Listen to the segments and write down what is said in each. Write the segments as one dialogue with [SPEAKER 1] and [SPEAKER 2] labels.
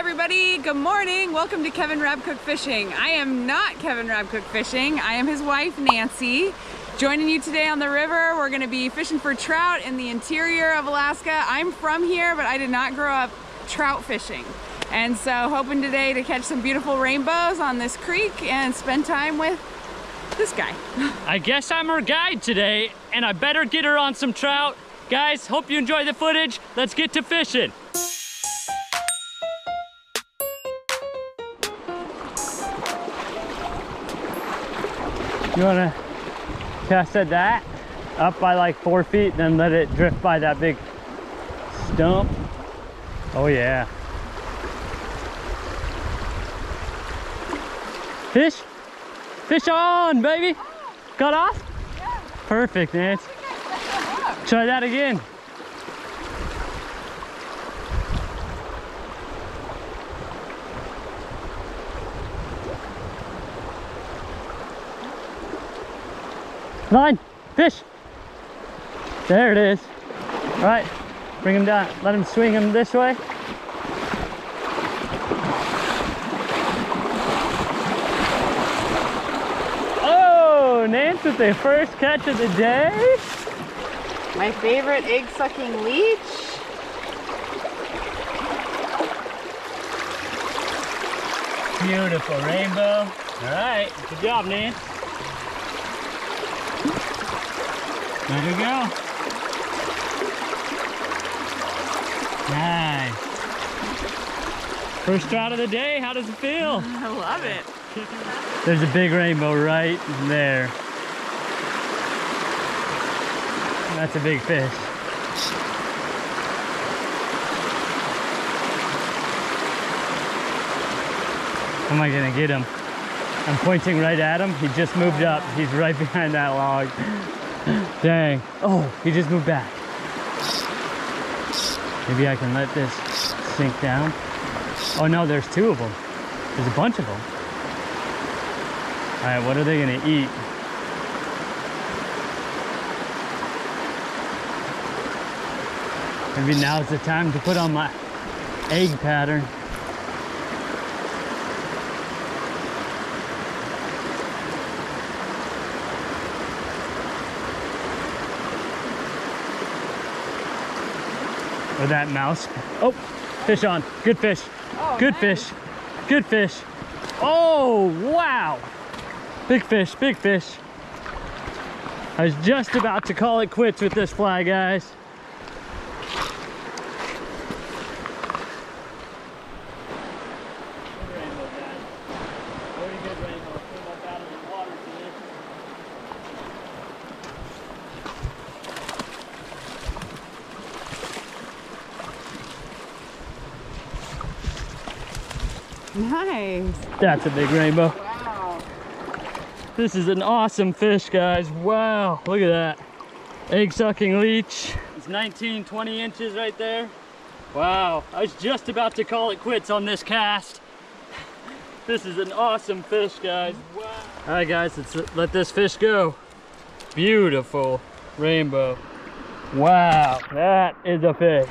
[SPEAKER 1] everybody, good morning. Welcome to Kevin Rapkoch Fishing. I am not Kevin Rapkoch Fishing. I am his wife, Nancy. Joining you today on the river. We're gonna be fishing for trout in the interior of Alaska. I'm from here, but I did not grow up trout fishing. And so hoping today to catch some beautiful rainbows on this creek and spend time with this guy.
[SPEAKER 2] I guess I'm her guide today, and I better get her on some trout. Guys, hope you enjoy the footage. Let's get to fishing. You wanna cast at that up by like 4 feet, then let it drift by that big stump? Oh yeah. Fish? Fish on, baby! Got off?
[SPEAKER 1] Yeah.
[SPEAKER 2] Perfect, Nance. Try that again. Line, fish. There it is. All right, bring him down. Let him swing him this way. Oh, Nance with the first catch of the day.
[SPEAKER 1] My favorite egg-sucking leech.
[SPEAKER 2] Beautiful rainbow. All right, good job, Nance. Let her go. Nice. First trout of the day, how does it feel?
[SPEAKER 1] I love it.
[SPEAKER 2] There's a big rainbow right there. That's a big fish. How am I gonna get him? I'm pointing right at him. He just moved up. He's right behind that log. Dang. Oh, he just moved back. Maybe I can let this sink down. Oh no, there's two of them. There's a bunch of them. All right, what are they gonna eat? Maybe now's the time to put on my egg pattern. Or that mouse. Oh, fish on. Good fish.
[SPEAKER 1] Oh,
[SPEAKER 2] good
[SPEAKER 1] nice.
[SPEAKER 2] fish. Good fish. Oh, wow. Big fish, big fish. I was just about to call it quits with this fly, guys.
[SPEAKER 1] Nice.
[SPEAKER 2] That's a big rainbow.
[SPEAKER 1] Wow.
[SPEAKER 2] This is an awesome fish, guys. Wow, look at that. Egg-sucking leech. It's 19, 20 inches right there. Wow, I was just about to call it quits on this cast. This is an awesome fish, guys. Wow. All right, guys, let's let this fish go. Beautiful rainbow. Wow, that is a fish.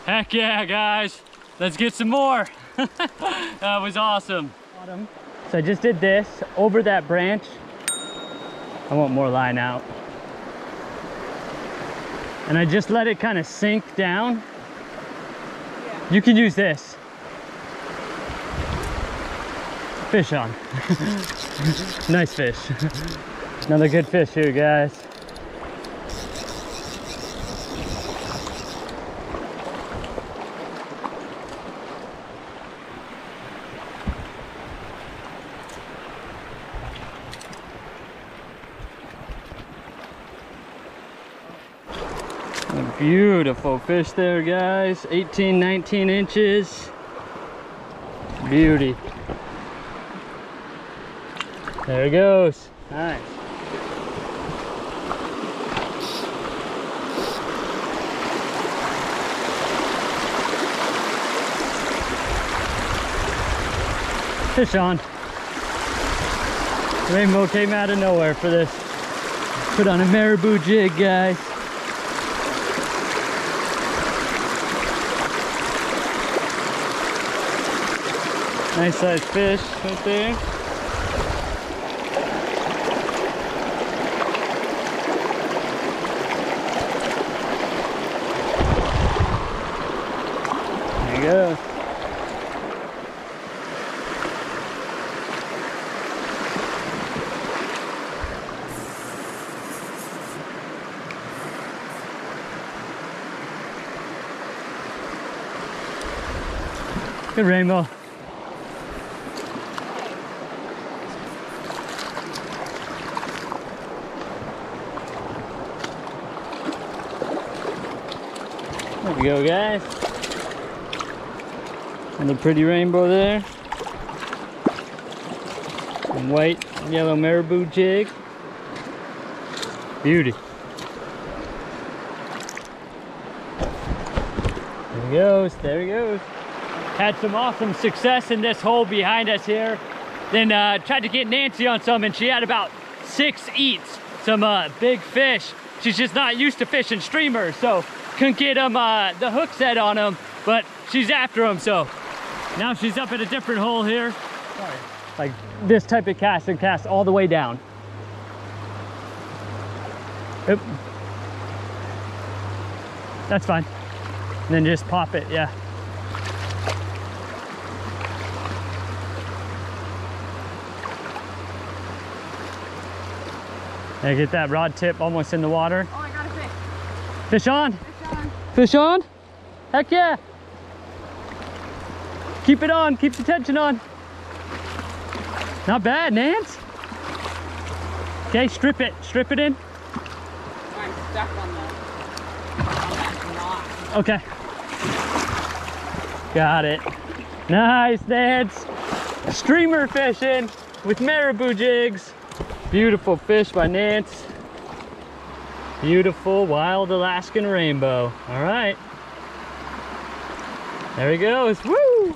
[SPEAKER 2] Heck yeah, guys. Let's get some more. That was awesome. So I just did this over that branch. I want more line out. And I just let it kind of sink down. Yeah. You can use this. Fish on. Nice fish. Another good fish here, guys. Beautiful fish there, guys. 18, 19 inches. Beauty. There it goes. Nice. Fish on. Rainbow came out of nowhere for this. Put on a marabou jig, guys. Nice sized fish right there. There he goes. Good rainbow. There we go, guys. Another pretty rainbow there. Some white and yellow marabou jig. Beauty. There he goes, there he goes. Had some awesome success in this hole behind us here. Then tried to get Nancy on some, and she had about 6 eats. Some big fish. She's just not used to fishing streamers, so couldn't get them the hook set on them, but she's after them. So now she's up at a different hole here. Sorry. Like this type of cast, and cast all the way down. Oop. That's fine. And then just pop it, yeah. And get that rod tip almost in the water.
[SPEAKER 1] Oh, I got a fish.
[SPEAKER 2] Fish on.
[SPEAKER 1] Fish on.
[SPEAKER 2] Fish on. Heck yeah. Keep it on. Keep the tension on. Not bad, Nance. Okay, strip it. Strip it in.
[SPEAKER 1] I'm stuck on that knot.
[SPEAKER 2] Okay. Got it. Nice, Nance. Streamer fishing with marabou jigs. Beautiful fish by Nance. Beautiful wild Alaskan rainbow. All right. There he goes. Woo!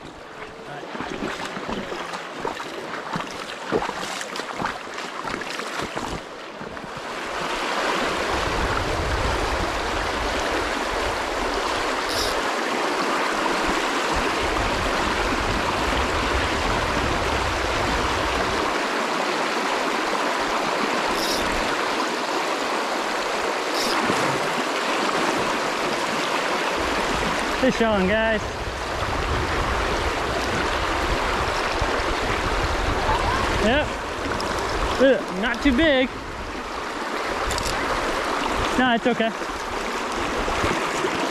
[SPEAKER 2] Fish on, guys. Yep. Ugh, not too big. No, it's okay.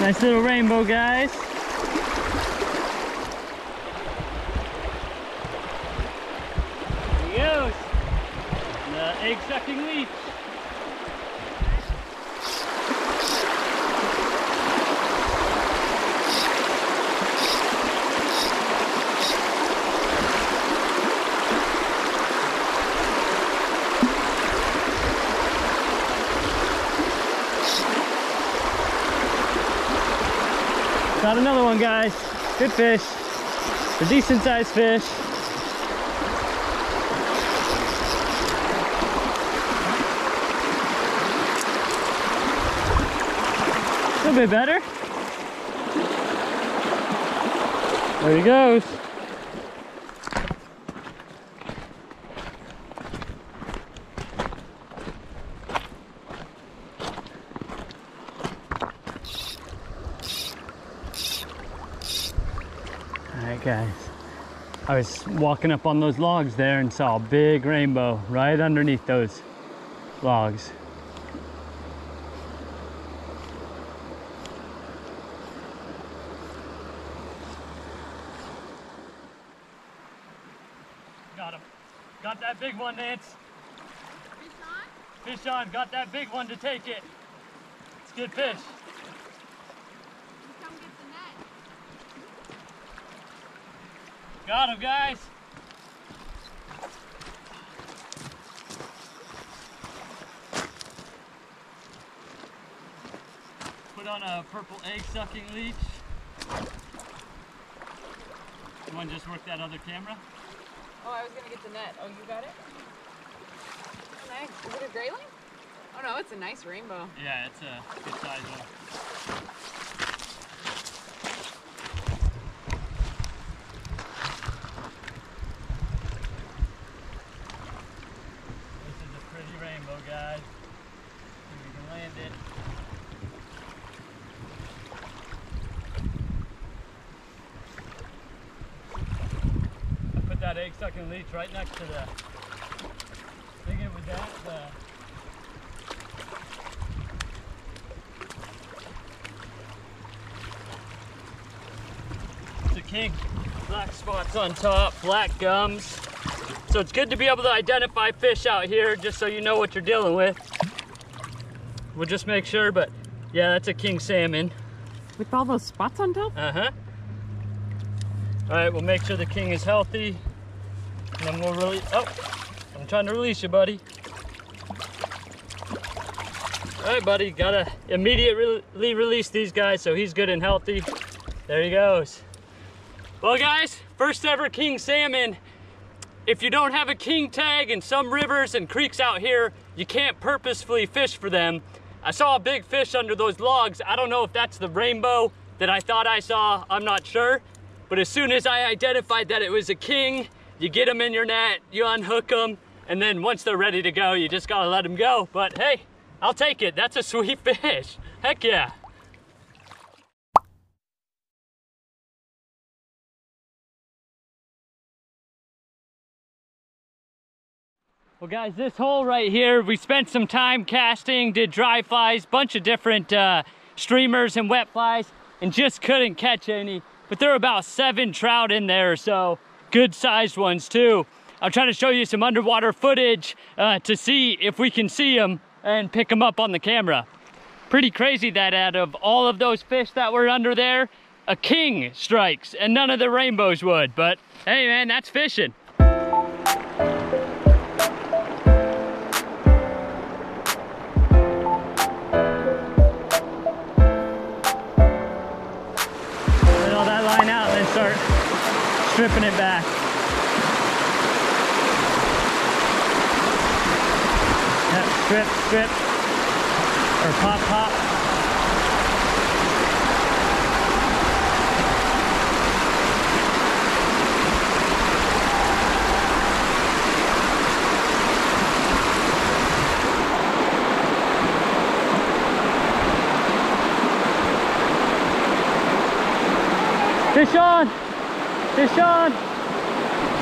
[SPEAKER 2] Nice little rainbow, guys. There he goes. The egg-sucking leech. Got another one, guys. Good fish. A decent sized fish. A little bit better. There he goes. Alright guys, I was walking up on those logs there and saw a big rainbow right underneath those logs. Got him. Got that big one, Nance.
[SPEAKER 1] Fish on?
[SPEAKER 2] Fish on. Got that big one to take it. It's good fish.
[SPEAKER 1] Come get the net.
[SPEAKER 2] Got him, guys. Put on a purple egg-sucking leech. You want to just work that other camera?
[SPEAKER 1] Oh, I was gonna get the net. Oh, you got it? Oh, nice. Is it a grayling? Oh no, it's a nice rainbow.
[SPEAKER 2] Yeah, it's a good size one. that egg-sucking leech right next to the, I think it was that, it's a king. Black spots on top, black gums. So it's good to be able to identify fish out here just so you know what you're dealing with. We'll just make sure, but yeah, that's a king salmon.
[SPEAKER 1] With all those spots on top?
[SPEAKER 2] Uh-huh. All right, we'll make sure the king is healthy. And then we'll release, oh, I'm trying to release you, buddy. All right, buddy, gotta immediately release these guys so he's good and healthy. There he goes. Well, guys, first ever king salmon. If you don't have a king tag in some rivers and creeks out here, you can't purposefully fish for them. I saw a big fish under those logs. I don't know if that's the rainbow that I thought I saw, I'm not sure. But as soon as I identified that it was a king, you get them in your net, you unhook them, and then once they're ready to go, you just gotta let them go. But hey, I'll take it. That's a sweet fish. Heck yeah. Well guys, this hole right here, we spent some time casting, did dry flies, bunch of different streamers and wet flies, and just couldn't catch any. But there are about 7 trout in there, so good sized ones too. I'm trying to show you some underwater footage to see if we can see them and pick them up on the camera. Pretty crazy that out of all of those fish that were under there, a king strikes and none of the rainbows would. But hey man, that's fishing. Start stripping it back. Yep, strip, or pop. Fish on! Fish on!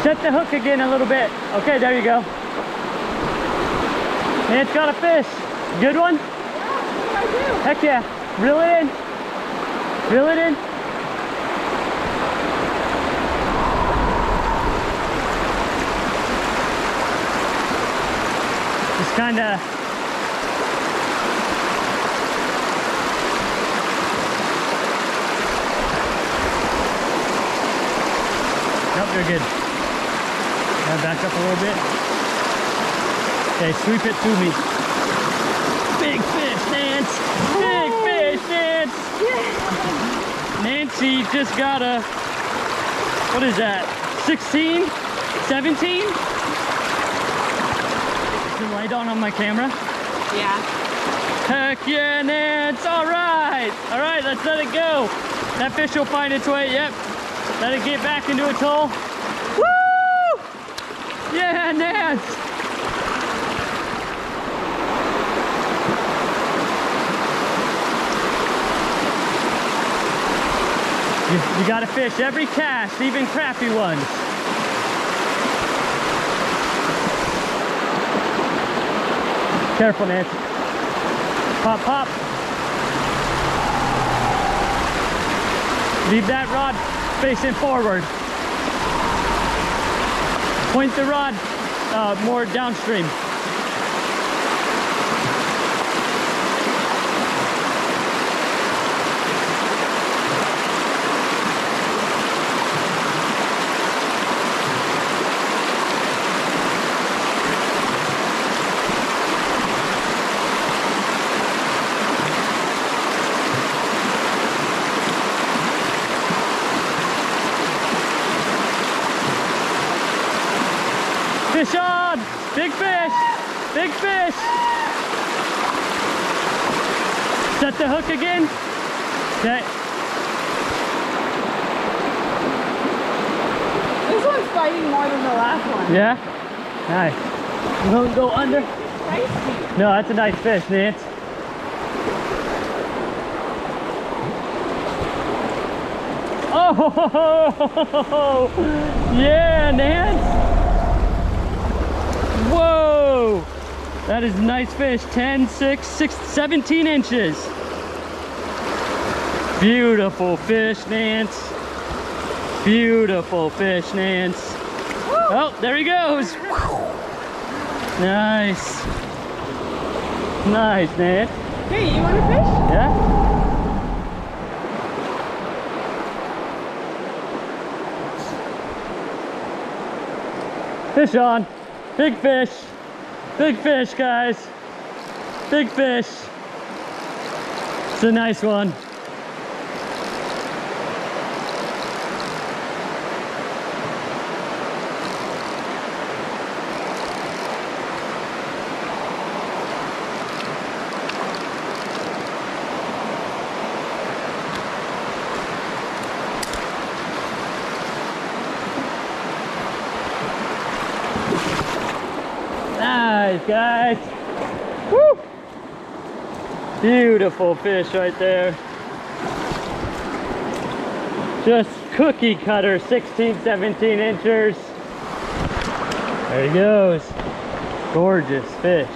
[SPEAKER 2] Set the hook again a little bit. Okay, there you go. And it's got a fish. Good one?
[SPEAKER 1] Yeah, I do.
[SPEAKER 2] Heck yeah. Reel it in. Reel it in. Just kinda nope, you're good. Now back up a little bit. Okay, sweep it to me. Big fish, Nance! Big fish, Nance! Yeah. Nancy just got a, what is that? 16? 17? Is the light on my camera?
[SPEAKER 1] Yeah.
[SPEAKER 2] Heck yeah, Nance! All right! All right, let's let it go. That fish will find its way, yep. Let it get back into its hole. Woo! Yeah, Nance! You gotta fish every cast, even crappy ones. Careful, Nance. Pop, pop. Leave that rod facing forward. Point the rod more downstream. Fish on! Big fish! Big fish! Set the hook again. Okay.
[SPEAKER 1] This one's fighting more than the last one.
[SPEAKER 2] Yeah? Nice. You won't go under?
[SPEAKER 1] Spicy.
[SPEAKER 2] No, that's a nice fish, Nance. Oh, yeah, Nance. Whoa, that is a nice fish. 10, 6, 17 inches. Beautiful fish, Nance. Beautiful fish, Nance. Oh, there he goes. Nice. Nice, Nance.
[SPEAKER 1] Hey, you want to fish?
[SPEAKER 2] Yeah. Fish on. Big fish. Big fish, guys. Big fish. It's a nice one. Nice, guys. Woo! Beautiful fish right there. Just cookie cutter, 16, 17 inches. There he goes. Gorgeous fish.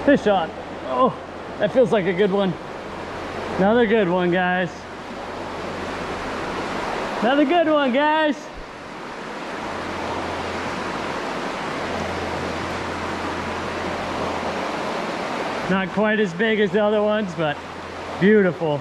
[SPEAKER 2] Fish on. Oh, that feels like a good one. Another good one, guys. Another good one, guys. Not quite as big as the other ones, but beautiful.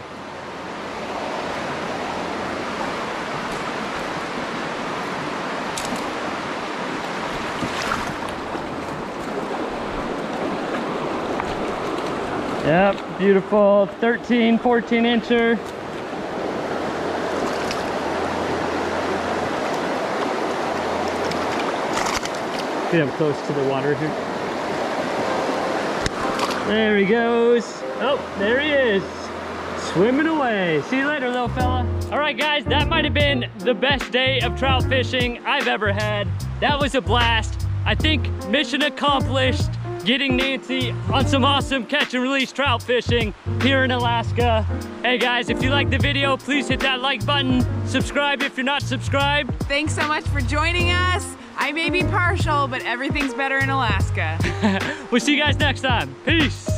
[SPEAKER 2] Yep, beautiful 13, 14 incher. Get him close to the water here. There he goes. Oh, there he is. Swimming away. See you later, little fella. All right, guys, that might have been the best day of trout fishing I've ever had. That was a blast. I think mission accomplished. Getting Nancy on some awesome catch and release trout fishing here in Alaska. Hey guys, if you liked the video, please hit that like button. Subscribe if you're not subscribed.
[SPEAKER 1] Thanks so much for joining us. I may be partial, but everything's better in Alaska.
[SPEAKER 2] We'll see you guys next time. Peace.